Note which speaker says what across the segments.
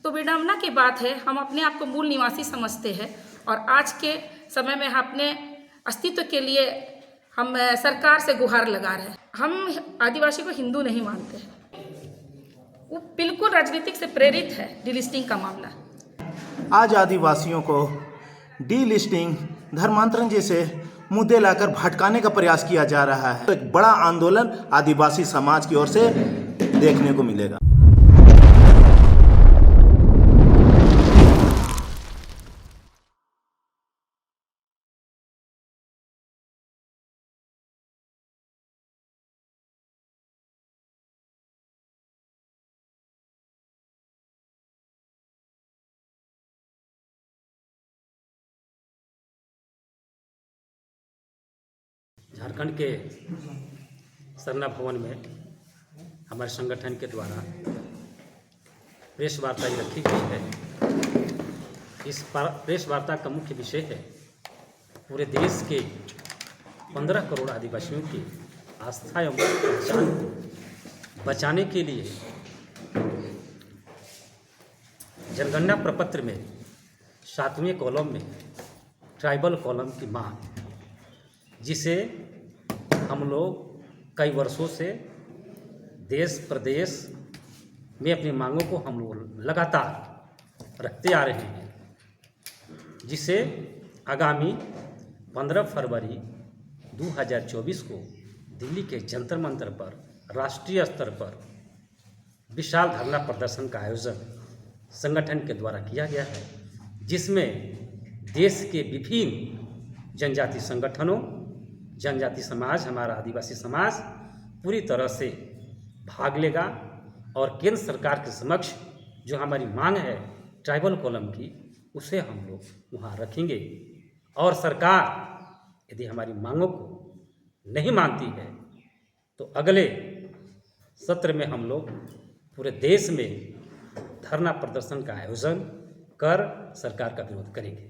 Speaker 1: तो विडम्बना की बात है, हम अपने आप को मूल निवासी समझते हैं और आज के समय में अपने अस्तित्व के लिए हम सरकार से गुहार लगा रहे हैं। हम आदिवासी को हिंदू नहीं मानते हैं, वो बिल्कुल राजनीतिक से प्रेरित है डीलिस्टिंग का मामला।
Speaker 2: आज आदिवासियों को डीलिस्टिंग, धर्मांतरण जैसे मुद्दे लाकर भटकाने का प्रयास किया जा रहा है। तो एक बड़ा आंदोलन आदिवासी समाज की ओर से देखने को मिलेगा।
Speaker 3: झारखंड के सरना भवन में हमारे संगठन के द्वारा प्रेस वार्ता रखी गई है। इस प्रेस वार्ता का मुख्य विषय है पूरे देश के 15 करोड़ आदिवासियों की आस्था एवं पहचान को बचाने के लिए जनगणना प्रपत्र में 7वें कॉलम में ट्राइबल कॉलम की मांग, जिसे हम लोग कई वर्षों से देश प्रदेश में अपनी मांगों को हम लोग लगातार रखते आ रहे हैं, जिसे आगामी 15 फरवरी 2024 को दिल्ली के जंतर मंतर पर राष्ट्रीय स्तर पर विशाल धरना प्रदर्शन का आयोजन संगठन के द्वारा किया गया है, जिसमें देश के विभिन्न जनजाति संगठनों, जनजाति समाज, हमारा आदिवासी समाज पूरी तरह से भाग लेगा और केंद्र सरकार के समक्ष जो हमारी मांग है ट्राइबल कॉलम की, उसे हम लोग वहाँ रखेंगे। और सरकार यदि हमारी मांगों को नहीं मानती है तो अगले सत्र में हम लोग पूरे देश में धरना प्रदर्शन का आयोजन कर सरकार का विरोध करेंगे।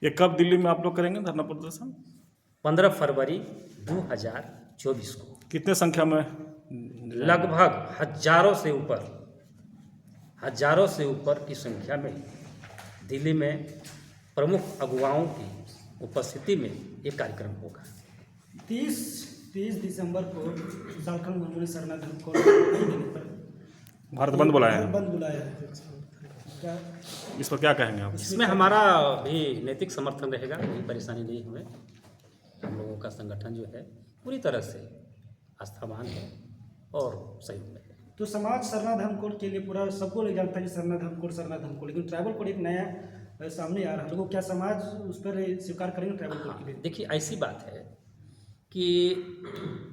Speaker 4: ये कब दिल्ली में आप लोग करेंगे धरना प्रदर्शन?
Speaker 3: 15 फरवरी 2024 को।
Speaker 4: कितने संख्या में?
Speaker 3: लगभग हजारों से ऊपर की संख्या में दिल्ली में प्रमुख अगुवाओं की उपस्थिति में ये कार्यक्रम होगा।
Speaker 5: 30 दिसंबर को झारखंड उन्होंने सरना धर्म को
Speaker 4: भारत बंद बुलाया है।
Speaker 5: बंद बुलाया है। क्या
Speaker 4: इस पर क्या कहेंगे आप?
Speaker 3: इसमें हमारा भी नैतिक समर्थन रहेगा, कोई परेशानी नहीं हमें। हम लोगों का संगठन जो है पूरी तरह से आस्थावान है और सहयोग में है।
Speaker 5: तो समाज सरना धर्म कोड के लिए पूरा सबको ले जानता है सरना धर्म कोड, लेकिन ट्राइबल कोड एक नया सामने आ रहा है। लोगों क्या समाज उस पर स्वीकार करेंगे ट्राइबल कोड के लिए?
Speaker 3: देखिए, ऐसी बात है कि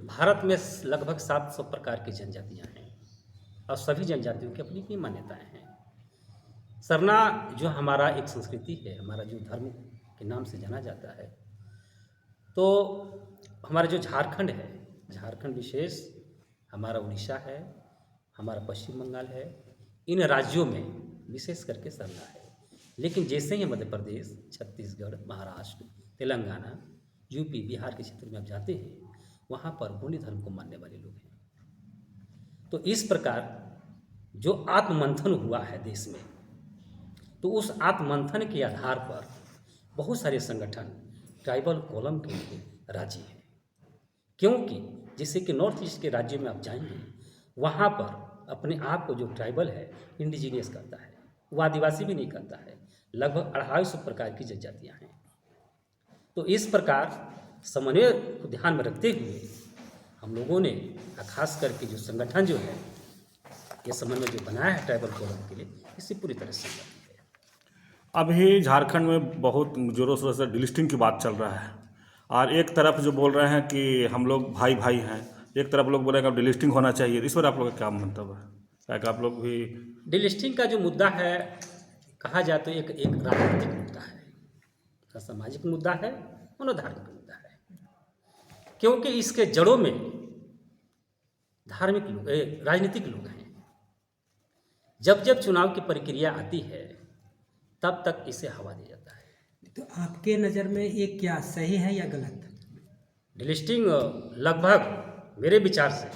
Speaker 3: भारत में लगभग 700 प्रकार की जनजातियाँ हैं और सभी जनजातियों की अपनी अपनी मान्यताएँ हैं। सरना जो हमारा एक संस्कृति है, हमारा जो धर्म के नाम से जाना जाता है, तो हमारा जो झारखंड है, झारखंड विशेष हमारा उड़ीसा है, हमारा पश्चिम बंगाल है, इन राज्यों में विशेष करके सरना है। लेकिन जैसे ही मध्य प्रदेश, छत्तीसगढ़, महाराष्ट्र, तेलंगाना, यूपी, बिहार के क्षेत्र में आप जाते हैं, वहाँ पर गोंडी धर्म को मानने वाले लोग हैं। तो इस प्रकार जो आत्ममंथन हुआ है देश में, तो उस आत्ममंथन के आधार पर बहुत सारे संगठन ट्राइबल कॉलम के लिए राजी हैं। क्योंकि जैसे कि नॉर्थ ईस्ट के राज्यों में आप जाएंगे, वहाँ पर अपने आप को जो ट्राइबल है इंडिजीनियस कहता है, वो आदिवासी भी नहीं कहता है। लगभग 250 प्रकार की जनजातियाँ हैं। तो इस प्रकार समन्वय को ध्यान में रखते हुए हम लोगों ने खास करके जो संगठन जो है ये समन्वय जो बनाया है ट्राइबल कॉलम के लिए, इससे पूरी तरह से सहमत है।
Speaker 4: अभी झारखंड में बहुत जोरों शोरों से डिलिस्टिंग की बात चल रहा है और एक तरफ जो बोल रहे हैं कि हम लोग भाई भाई हैं, एक तरफ लोग बोल रहे हैं कि डिलिस्टिंग होना चाहिए। इस पर आप लोग का क्या मंतव्य है? क्या आप लोग भी
Speaker 3: डिलिस्टिंग का जो मुद्दा है, कहा जाए तो एक राजनीतिक मुद्दा है, सामाजिक मुद्दा है, मनोधार्मिक मुद्दा है। क्योंकि इसके जड़ों में धार्मिक लोग, राजनीतिक लोग हैं। जब जब चुनाव की प्रक्रिया आती है तब तक इसे हवा दिया जाता है।
Speaker 6: तो आपके नज़र में ये क्या सही है या गलत?
Speaker 3: डिलिस्टिंग लगभग मेरे विचार से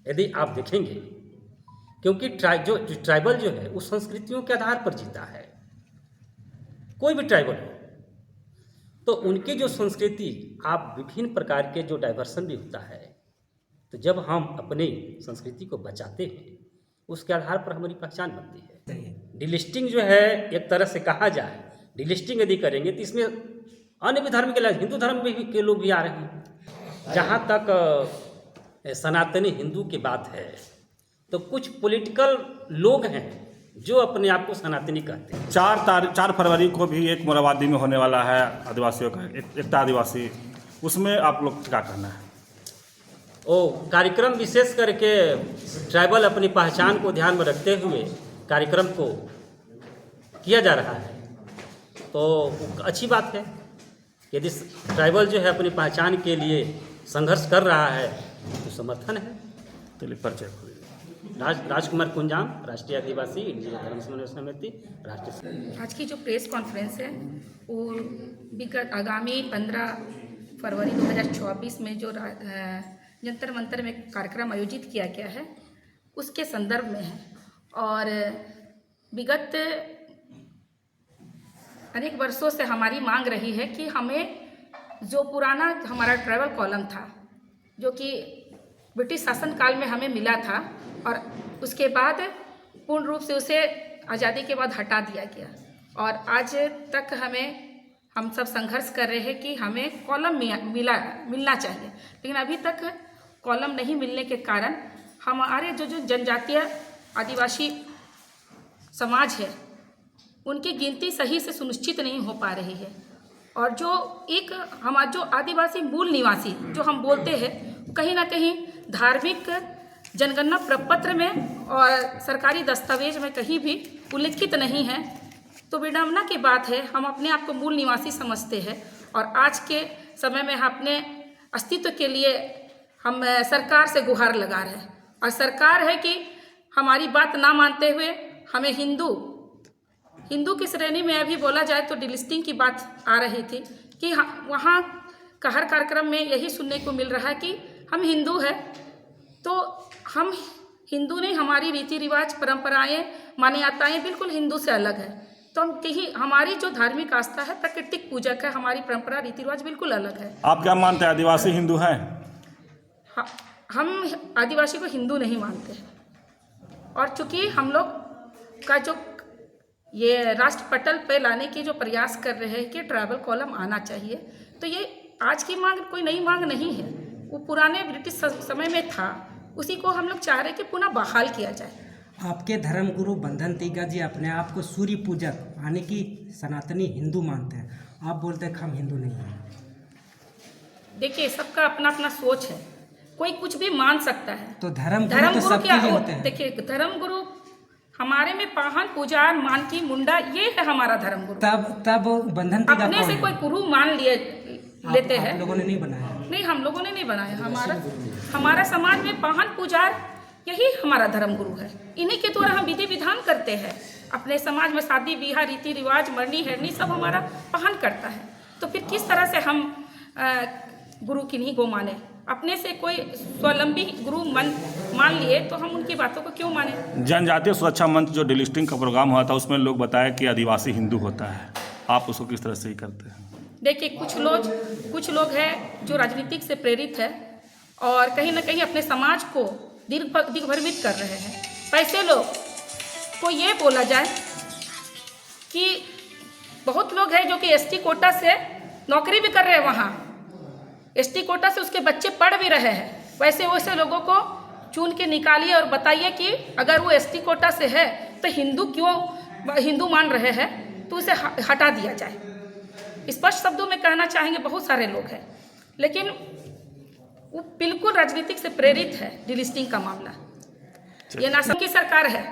Speaker 3: यदि आप देखेंगे क्योंकि ट्राइबल जो है उस संस्कृतियों के आधार पर जीता है। कोई भी ट्राइबल हो तो उनकी जो संस्कृति, आप विभिन्न प्रकार के जो डाइवर्सन भी होता है, तो जब हम अपनी संस्कृति को बचाते हैं उसके आधार पर हमारी पहचान बनती है। डिलिस्टिंग जो है, एक तरह से कहा जाए, डिलिस्टिंग यदि करेंगे तो इसमें अन्य भी धर्म के लोग, हिंदू धर्म में भी के लोग भी आ रहे हैं। जहाँ तक सनातनी हिंदू की बात है तो कुछ पॉलिटिकल लोग हैं जो अपने आप को सनातनी कहते हैं।
Speaker 4: 4 फरवरी को भी एक मोराबादी में होने वाला है आदिवासियों का एकता आदिवासी, उसमें आप लोग क्या कहना है?
Speaker 3: कार्यक्रम विशेष करके ट्राइबल अपनी पहचान को ध्यान में रखते हुए कार्यक्रम को किया जा रहा है, तो अच्छी बात है। यदि ट्राइबल जो है अपनी पहचान के लिए संघर्ष कर रहा है तो समर्थन है।
Speaker 4: चलिए परिचय।
Speaker 3: राजकुमार कुंजाम, राष्ट्रीय आदिवासी इंडियन धर्म समन्वय समिति, राष्ट्रीय।
Speaker 1: आज की जो प्रेस कॉन्फ्रेंस है वो विगत आगामी 15 फरवरी 2024 में जो जंतर मंतर में कार्यक्रम आयोजित किया गया है उसके संदर्भ में है। और विगत अनेक वर्षों से हमारी मांग रही है कि हमें जो पुराना हमारा ट्राइबल कॉलम था, जो कि ब्रिटिश शासनकाल में हमें मिला था और उसके बाद पूर्ण रूप से उसे आज़ादी के बाद हटा दिया गया, और आज तक हम सब संघर्ष कर रहे हैं कि हमें कॉलम मिलना चाहिए, लेकिन अभी तक कॉलम नहीं मिलने के कारण हमारे जो जनजातीय आदिवासी समाज है उनकी गिनती सही से सुनिश्चित नहीं हो पा रही है। और जो एक हमारा जो आदिवासी मूल निवासी जो हम बोलते हैं, कहीं ना कहीं धार्मिक जनगणना प्रपत्र में और सरकारी दस्तावेज में कहीं भी उल्लिखित नहीं है। तो विडंबना की बात है, हम अपने आप को मूल निवासी समझते हैं और आज के समय में अपने अस्तित्व के लिए हम सरकार से गुहार लगा रहे हैं। और सरकार है कि हमारी बात ना मानते हुए हमें हिंदू की श्रेणी में अभी बोला जाए तो डिलिस्टिंग की बात आ रही थी कि वहाँ का हर कार्यक्रम में यही सुनने को मिल रहा है कि हम हिंदू हैं, तो हम हिंदू नहीं, हमारी रीति रिवाज परंपराएं मान्यताएं बिल्कुल हिंदू से अलग है। तो हम कहीं हमारी जो धार्मिक आस्था है प्राकृतिक पूजक है, हमारी परंपरा रीति रिवाज बिल्कुल अलग है।
Speaker 4: आप क्या मानते हैं, आदिवासी हिंदू हैं?
Speaker 1: हम आदिवासी को हिंदू नहीं मानते हैं। और चूंकि हम लोग का जो ये राष्ट्र पटल पे लाने की जो प्रयास कर रहे हैं कि ट्राइबल कॉलम आना चाहिए, तो ये आज की मांग कोई नई मांग नहीं है, वो पुराने ब्रिटिश समय में था, उसी को हम लोग चाह रहे हैं कि पुनः बहाल किया जाए।
Speaker 6: आपके धर्मगुरु बंधन तिग्गा जी अपने आप को सूर्य पूजक यानी कि सनातनी हिंदू मानते हैं, आप बोलते हैं हम हिंदू नहीं हैं।
Speaker 1: देखिए, सबका अपना अपना सोच है, कोई कुछ भी मान सकता है।
Speaker 6: तो धर्मगुरु तो सबके लिए होते हैं।
Speaker 1: देखिए, धर्मगुरु हमारे में पाहन पुजार मानकी मुंडा ये है हमारा धर्मगुरु।
Speaker 6: तब बंधन तिग्गा
Speaker 1: अपने से कोई गुरु मान लेते हैं।
Speaker 6: आप लोगों ने नहीं बनाया?
Speaker 1: नहीं, हम लोगों ने नहीं बनाया। हमारा समाज में पाहन पुजार यही हमारा धर्मगुरु है। इन्हीं के द्वारा हम विधि विधान करते हैं। अपने समाज में शादी ब्याह रीति रिवाज मरनी हेरनी सब हमारा पाहन करता है। तो फिर किस तरह से हम गुरु किन्हीं को माने? अपने से कोई स्वावलंबी गुरु मान लिए तो हम उनकी बातों को क्यों माने?
Speaker 4: जनजातीय सुरक्षा मंच जो डिलिस्टिंग का प्रोग्राम हुआ था उसमें लोग बताया कि आदिवासी हिंदू होता है, आप उसको किस तरह से ही करते हैं?
Speaker 1: देखिए, कुछ लोग हैं जो राजनीतिक से प्रेरित है और कहीं ना कहीं अपने समाज को दिग्भ्रमित कर रहे हैं। पैसे लोग को ये बोला जाए कि बहुत लोग हैं जो कि एसटी कोटा से नौकरी भी कर रहे हैं, वहाँ एसटी कोटा से उसके बच्चे पढ़ भी रहे हैं। वैसे लोगों को चुन के निकालिए और बताइए कि अगर वो एसटी कोटा से है तो हिंदू मान रहे हैं तो उसे हटा दिया जाए। स्पष्ट शब्दों में कहना चाहेंगे, बहुत सारे लोग हैं, लेकिन वो बिल्कुल राजनीतिक से प्रेरित है। डिलिस्टिंग का मामला ये ना की सरकार है,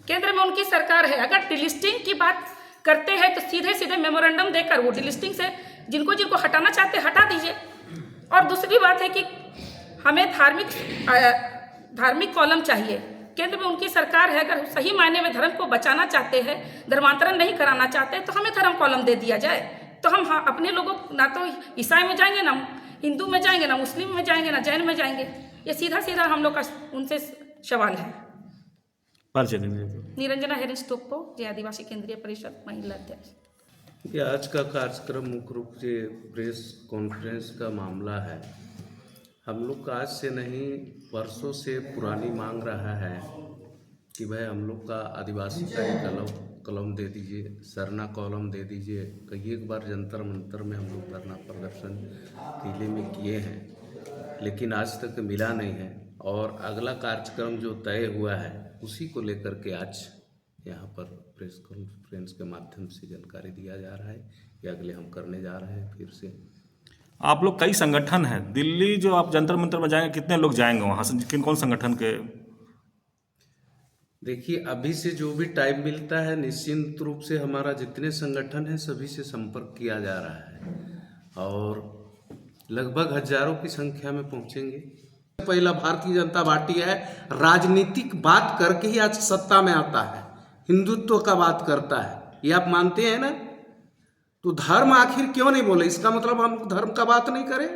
Speaker 1: केंद्र में उनकी सरकार है। अगर डिलिस्टिंग की बात करते हैं तो सीधे मेमोरेंडम देकर वो डिलिस्टिंग से जिनको हटाना चाहते हटा दीजिए। और दूसरी बात है कि हमें धार्मिक कॉलम चाहिए। केंद्र में उनकी सरकार है, अगर सही मायने में धर्म को बचाना चाहते हैं, धर्मांतरण नहीं कराना चाहते तो हमें धर्म कॉलम दे दिया जाए। तो हम अपने लोगों ना तो ईसाई में जाएंगे, ना हिंदू में जाएंगे, ना मुस्लिम में जाएंगे, ना जैन में जाएंगे। ये सीधा हम लोग का उनसे सवाल है।
Speaker 4: परिचय दीजिए।
Speaker 1: निरंजना हेरेंस टोप्पो, जय आदिवासी केंद्रीय परिषद महिला अध्यक्ष।
Speaker 7: ये आज का कार्यक्रम मुख्य रूप से प्रेस कॉन्फ्रेंस का मामला है। हम लोग का आज से नहीं, वर्षों से पुरानी मांग रहा है कि भाई हम लोग का आदिवासी का एक कॉलम दे दीजिए, सरना कॉलम दे दीजिए। कई एक बार जंतर मंतर में हम लोग धरना प्रदर्शन किले में किए हैं, लेकिन आज तक मिला नहीं है। और अगला कार्यक्रम जो तय हुआ है उसी को लेकर के आज यहाँ पर प्रेस कॉन्फ्रेंस के माध्यम से जानकारी दिया जा रहा है कि अगले हम करने जा रहे हैं फिर से।
Speaker 4: आप लोग कई संगठन हैं, दिल्ली जो आप जंतर मंतर में जाएंगे, कितने लोग जाएंगे वहाँ से, किन कौन संगठन के?
Speaker 7: देखिए, अभी से जो भी टाइम मिलता है निश्चिंत रूप से हमारा जितने संगठन हैं सभी से संपर्क किया जा रहा है और लगभग हजारों की संख्या में पहुंचेंगे। पहला भारतीय जनता पार्टी है, राजनीतिक बात करके ही आज सत्ता में आता है, हिंदुत्व का बात करता है, ये आप मानते हैं ना? तो धर्म आखिर क्यों नहीं बोले? इसका मतलब हम धर्म का बात नहीं करें।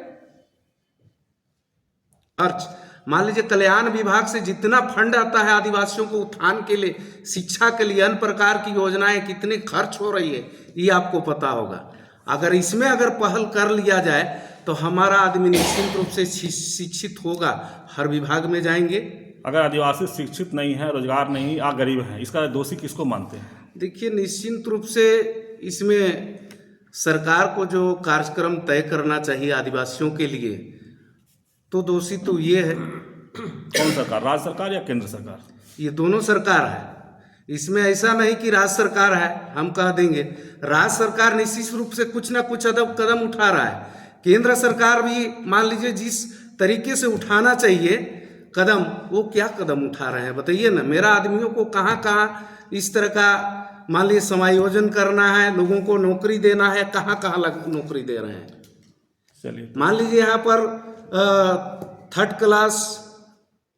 Speaker 7: खर्च मान लीजिए कल्याण विभाग से जितना फंड आता है आदिवासियों को उत्थान के लिए, शिक्षा के लिए, अन्य प्रकार की योजनाएं कितने खर्च हो रही है ये आपको पता होगा। अगर इसमें पहल कर लिया जाए तो हमारा आदमी निश्चित रूप से शिक्षित होगा, हर विभाग में जाएंगे।
Speaker 4: अगर आदिवासी शिक्षित नहीं है, रोजगार नहीं या गरीब हैं, इसका दोषी किसको मानते हैं?
Speaker 7: देखिए, निश्चित रूप से इसमें सरकार को जो कार्यक्रम तय करना चाहिए आदिवासियों के लिए, तो दोषी तो ये है।
Speaker 4: कौन सरकार, राज्य सरकार या केंद्र सरकार?
Speaker 7: ये दोनों सरकार है। इसमें ऐसा नहीं कि राज्य सरकार है हम कह देंगे, राज्य सरकार निश्चित रूप से कुछ ना कुछ कदम उठा रहा है। केंद्र सरकार भी मान लीजिए जिस तरीके से उठाना चाहिए कदम, वो क्या कदम उठा रहे हैं बताइए ना। मेरा आदमियों को कहाँ कहाँ इस तरह का मान लीजिए समायोजन करना है, लोगों को नौकरी देना है, कहाँ कहाँ नौकरी दे रहे हैं।
Speaker 4: चलिए,
Speaker 7: मान लीजिए यहाँ पर 3rd क्लास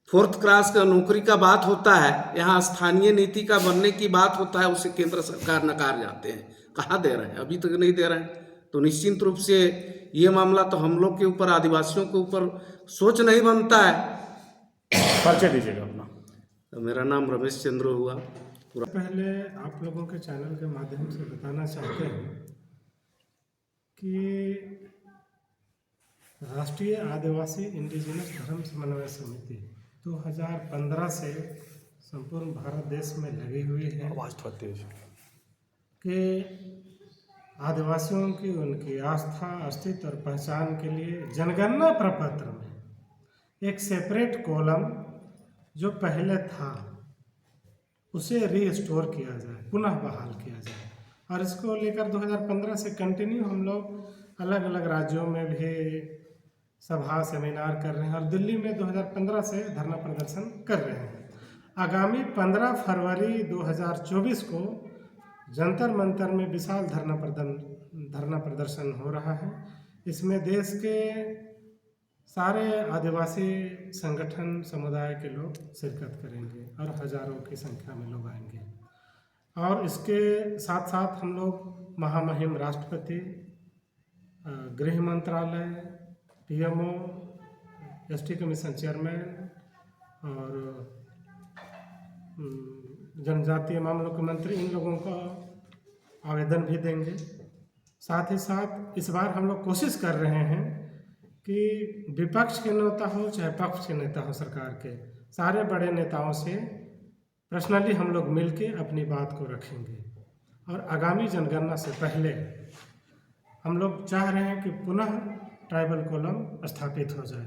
Speaker 7: 4th क्लास का नौकरी का बात होता है, यहाँ स्थानीय नीति का बनने की बात होता है, उसे केंद्र सरकार नकार जाते हैं। कहाँ दे रहे हैं? अभी तक नहीं दे रहे हैं। तो निश्चित रूप से ये मामला तो हम लोग के ऊपर, आदिवासियों के ऊपर सोच नहीं बनता है।
Speaker 4: परिचय दीजिएगा अपना।
Speaker 7: तो मेरा नाम रमेश चंद्र हुआ।
Speaker 8: पहले आप लोगों के चैनल के माध्यम से बताना चाहते हैं कि राष्ट्रीय आदिवासी इंडिजिनस धर्म समन्वय समिति 2015 से संपूर्ण भारत देश में लगी हुई है कि आदिवासियों की उनकी आस्था, अस्तित्व और पहचान के लिए जनगणना प्रपत्र में एक सेपरेट कॉलम जो पहले था उसे रीस्टोर किया जाए, पुनः बहाल किया जाए। और इसको लेकर 2015 से कंटिन्यू हम लोग अलग अलग राज्यों में भी सभा सेमिनार कर रहे हैं और दिल्ली में 2015 से धरना प्रदर्शन कर रहे हैं। आगामी 15 फरवरी 2024 को जंतर मंतर में विशाल धरना प्रदर्शन हो रहा है। इसमें देश के सारे आदिवासी संगठन समुदाय के लोग शिरकत करेंगे और हजारों की संख्या में लोग आएंगे। और इसके साथ साथ हम लोग महामहिम राष्ट्रपति, गृह मंत्रालय, पीएमओ, एसटी कमीशन चेयरमैन और जनजातीय मामलों के मंत्री, इन लोगों का आवेदन भी देंगे। साथ ही साथ इस बार हम लोग कोशिश कर रहे हैं कि विपक्ष के नेता हो चाहे पक्ष के नेता हो, सरकार के सारे बड़े नेताओं से पर्सनली हम लोग मिलके अपनी बात को रखेंगे। और आगामी जनगणना से पहले हम लोग चाह रहे हैं कि पुनः ट्राइबल कॉलम स्थापित हो जाए।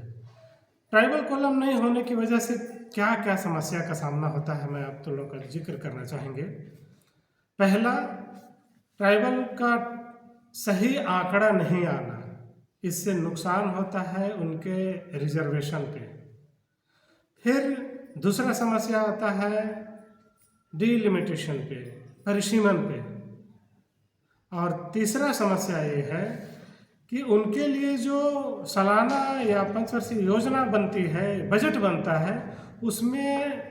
Speaker 8: ट्राइबल कॉलम नहीं होने की वजह से क्या क्या समस्या का सामना होता है, मैं आप तो लोग का जिक्र करना चाहेंगे। पहला, ट्राइबल का सही आंकड़ा नहीं आना, इससे नुकसान होता है उनके रिजर्वेशन पे। फिर दूसरा समस्या आता है डिलिमिटेशन पे, परिसीमन पे। और तीसरा समस्या ये है कि उनके लिए जो सालाना या पंचवर्षीय योजना बनती है, बजट बनता है, उसमें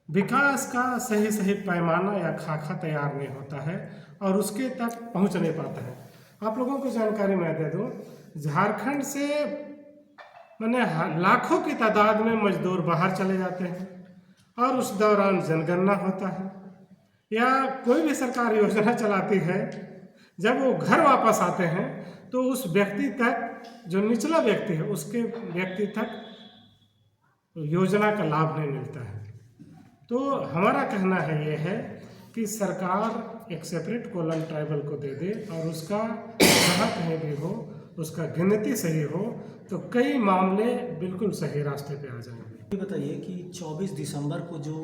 Speaker 8: विकास का सही पैमाना या खाका तैयार नहीं होता है और उसके तक पहुंच नहीं पाता है। आप लोगों को जानकारी मैं दे दूं, झारखंड से मैंने लाखों की तादाद में मजदूर बाहर चले जाते हैं और उस दौरान जनगणना होता है, या कोई भी सरकार योजना चलाती है, जब वो घर वापस आते हैं तो उस व्यक्ति तक, जो निचला व्यक्ति है उसके व्यक्ति तक योजना का लाभ नहीं मिलता है। तो हमारा कहना है ये है कि सरकार एक सेपरेट कॉलम ट्राइबल को दे दे और उसका जहाँ कहीं भी हो उसका गिनती सही हो तो कई मामले बिल्कुल सही रास्ते पे आ जाएंगे।
Speaker 9: ये बताइए कि 24 दिसंबर को जो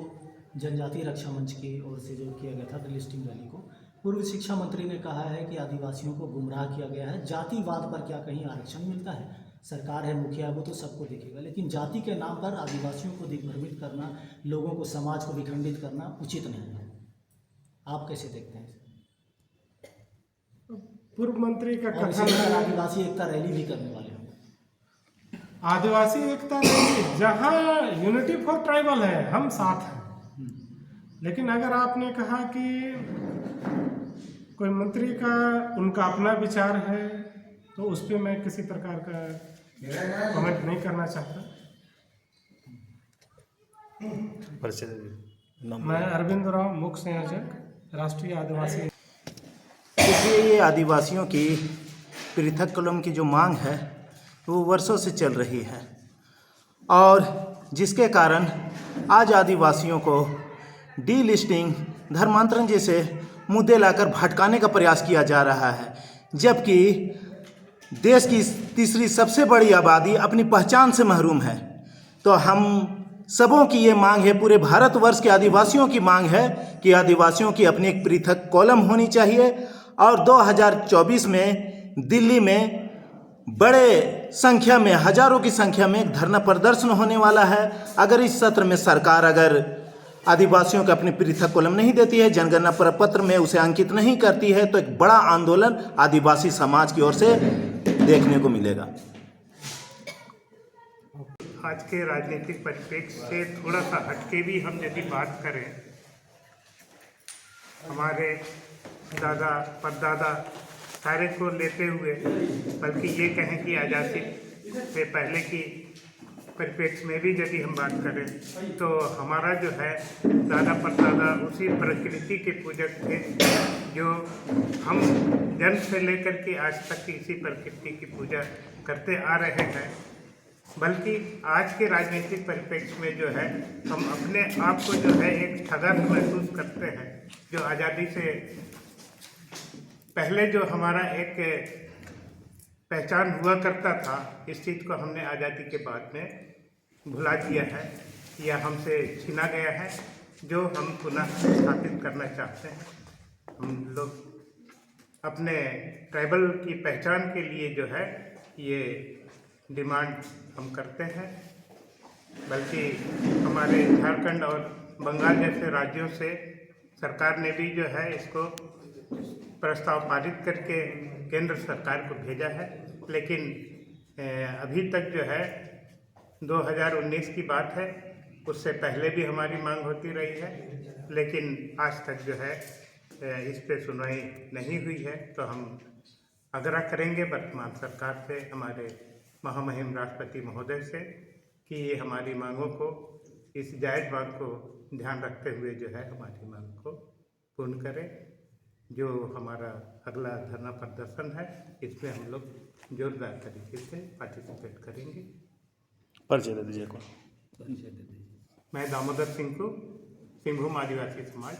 Speaker 9: जनजातीय रक्षा मंच की ओर से जो किया गया था लिस्टिंग रैली को, पूर्व शिक्षा मंत्री ने कहा है कि आदिवासियों को गुमराह किया गया है। जातिवाद पर क्या कहीं आरक्षण मिलता है? सरकार है, मुखिया, वो तो सबको देखेगा, लेकिन जाति के नाम पर आदिवासियों को दिग्भ्रमित करना, लोगों को, समाज को विखंडित करना उचित नहीं है। आप कैसे देखते हैं?
Speaker 8: पूर्व मंत्री का
Speaker 9: और इसी
Speaker 8: कथन
Speaker 9: प्रकार
Speaker 8: है,
Speaker 9: आदिवासी एकता रैली भी करने वाले होंगे।
Speaker 8: आदिवासी एकता रैली, जहाँ यूनिटी फॉर ट्राइबल है, हम साथ हैं। लेकिन अगर आपने कहा कि कोई मंत्री का उनका अपना विचार है तो उस पर मैं किसी प्रकार का कमेंट नहीं करना चाहता। मैं अरविंद राव, मुख्य संयोजक, राष्ट्रीय आदिवासी।
Speaker 2: देखिए, ये आदिवासियों की पृथक कॉलम की जो मांग है वो वर्षों से चल रही है और जिसके कारण आज आदिवासियों को डीलिस्टिंग, धर्मांतरण जैसे मुद्दे लाकर भटकाने का प्रयास किया जा रहा है, जबकि देश की तीसरी सबसे बड़ी आबादी अपनी पहचान से महरूम है। तो हम सबों की ये मांग है, पूरे भारतवर्ष के आदिवासियों की मांग है कि आदिवासियों की अपनी एक पृथक कॉलम होनी चाहिए और 2024 में दिल्ली में बड़े संख्या में, हजारों की संख्या में एक धरना प्रदर्शन होने वाला है। अगर इस सत्र में सरकार अगर आदिवासियों को अपनी पृथक कॉलम नहीं देती है, जनगणना प्रपत्र में उसे अंकित नहीं करती है, तो एक बड़ा आंदोलन आदिवासी समाज की ओर से देखने को मिलेगा।
Speaker 10: आज के राजनीतिक परिप्रेक्ष्य से थोड़ा सा हटके भी हम यदि बात करें, हमारे दादा परदादा सारे को लेते हुए, बल्कि ये कहें कि आज़ादी से पहले की परिप्रेक्ष्य में भी यदि हम बात करें तो हमारा जो है दादा परदादा उसी प्रकृति के पूजक थे जो हम जन्म से लेकर के आज तक इसी प्रकृति की पूजा करते आ रहे हैं। बल्कि आज के राजनीतिक परिप्रेक्ष्य में जो है हम अपने आप को जो है एक ठगा महसूस करते हैं। जो आज़ादी से पहले जो हमारा एक पहचान हुआ करता था, इस चीज़ को हमने आज़ादी के बाद में भुला दिया है या हमसे छीना गया है, जो हम पुनः स्थापित करना चाहते हैं। हम लोग अपने ट्राइबल की पहचान के लिए जो है ये डिमांड हम करते हैं। बल्कि हमारे झारखंड और बंगाल जैसे राज्यों से सरकार ने भी जो है इसको प्रस्ताव पारित करके केंद्र सरकार को भेजा है, लेकिन अभी तक जो है 2019 की बात है, उससे पहले भी हमारी मांग होती रही है, लेकिन आज तक जो है इस पे सुनवाई नहीं हुई है। तो हम आग्रह करेंगे वर्तमान सरकार से, हमारे महामहिम राष्ट्रपति महोदय से, कि ये हमारी मांगों को, इस जायज़ मांग को ध्यान रखते हुए जो है हमारी मांग को पूर्ण करें। जो हमारा अगला धरना प्रदर्शन है, इसमें हम लोग जोरदार तरीके से पार्टिसिपेट करेंगे।
Speaker 4: परिचय दे दीजिए।
Speaker 10: मैं दामोदर सिंह को, सिंहभूम आदिवासी समाज